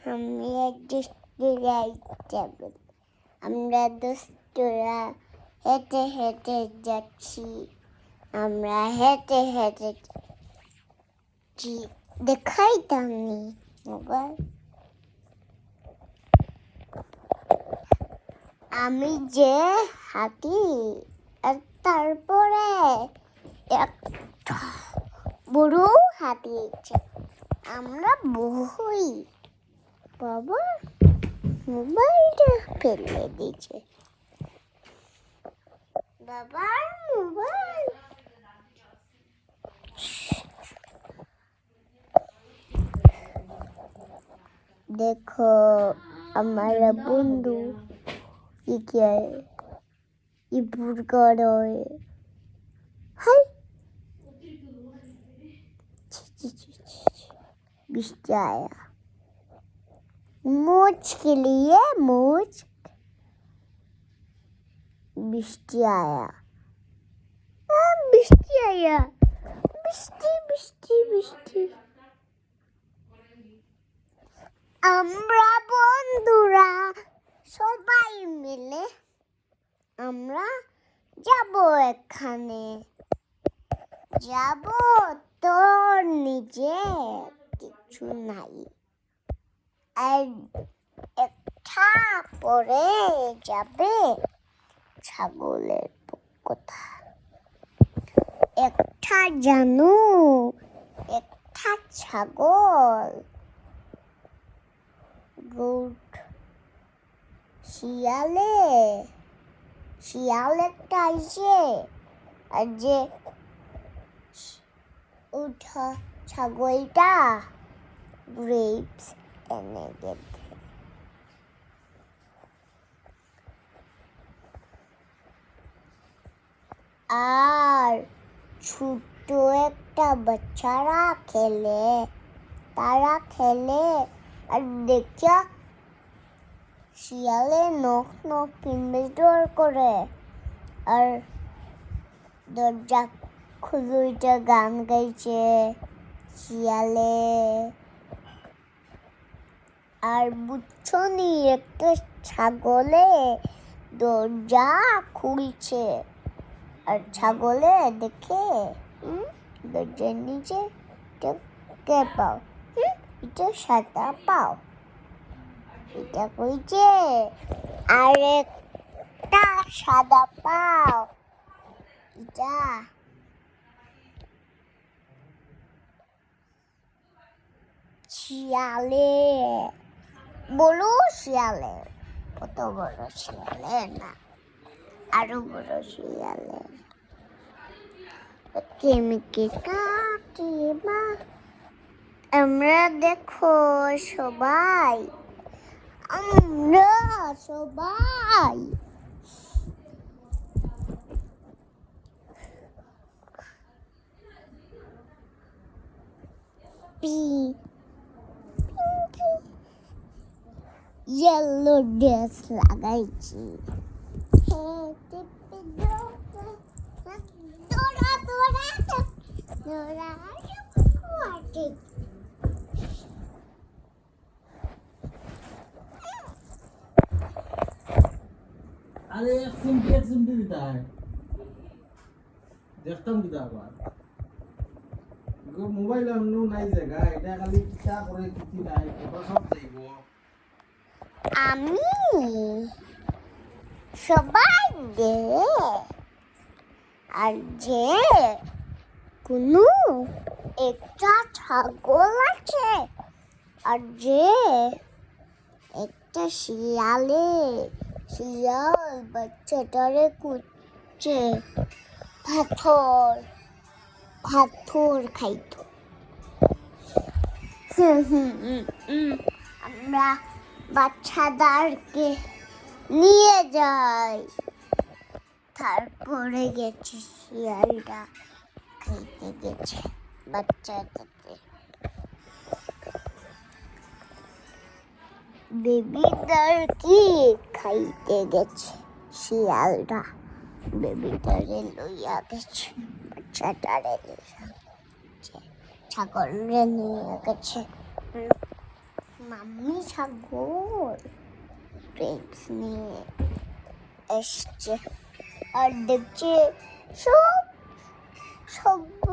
আমি দুষ্টুরা যাবো। আমরা দুষ্টুরা হেঁটে হেঁটে যাচ্ছি। আমরা হেঁটে হেঁটে যাচ্ছি। দেখাই দামি মোবাইল। আমি যে হাঁটি আর তারপরে একটা বড় হাঁটিয়েছে। আমরা বই বাবা মোবাইলটা ফেলে দিয়েছে। বাবার মোবাইল দেখো আমার বন্ধু ইপুর করে হাই বৃষ্টি आया मूछ के लिए मूछ बृष्टि आया बृष्टि आया बृष्टि बृष्टि बृष्टि আমরা বন্ধুরা সবাই মিলে আমরা যাব এখানে যাব তোর নিজে কিছু নাই আর একটা পরে যাবে ছাগলের কথা একটা জানু একটা ছাগল গুড শিয়াল একটা এসে আর যে উঠা ছাগলটা গ্রেপস এনে গেছে আর ছোট একটা বাচ্চারা তারা খেলে আর দেখা শিয়ালে নখ পিন্ডর করে আর দরজা খুলুইটা গান গাইছে শিয়ালে আর বুঝছনি একটা ছাগলে দরজা খুলছে আর ছাগলে দেখে দরজার নিচে কে পাও এটা সাদা পাও এটা কইছে আর একটা সাদা পাও এটা শিয়ালে বলো শিয়ালে কত বড় শিয়ালে না আরো বড় শিয়ালে কেমিকে কাটি মা আমরা দেখো সবাই ইয়েলো ড্রেস লাগাইছি अरे एक सिमटी देता है देखता हूँ किताब मोबाइल हमनो नहीं जगह এটা খালি কিতা করে কিছু নাই ফটো সব দেইবো আমি সবাই দে আর যে কোনো একটা ছাগল আছে আর যে একটা শিয়াল বাচ্চাটারে কুচ্ছে পাথর খাইতো আমরা বাচ্চাদেরকে নিয়ে যাই তারপরে গেছে শিয়ালটা খাইতে গেছে বাচ্চাটাকে বেবিটাকে খাইতে গেছে শিয়ালটা বেবিটারে লইয়া গেছে বাচ্চাটারে লইয়া ছাগলরে নিয়ে গেছে মাম্মি ছাগল গ্রেপস নিয়ে এসছে আর দেখছে সব সব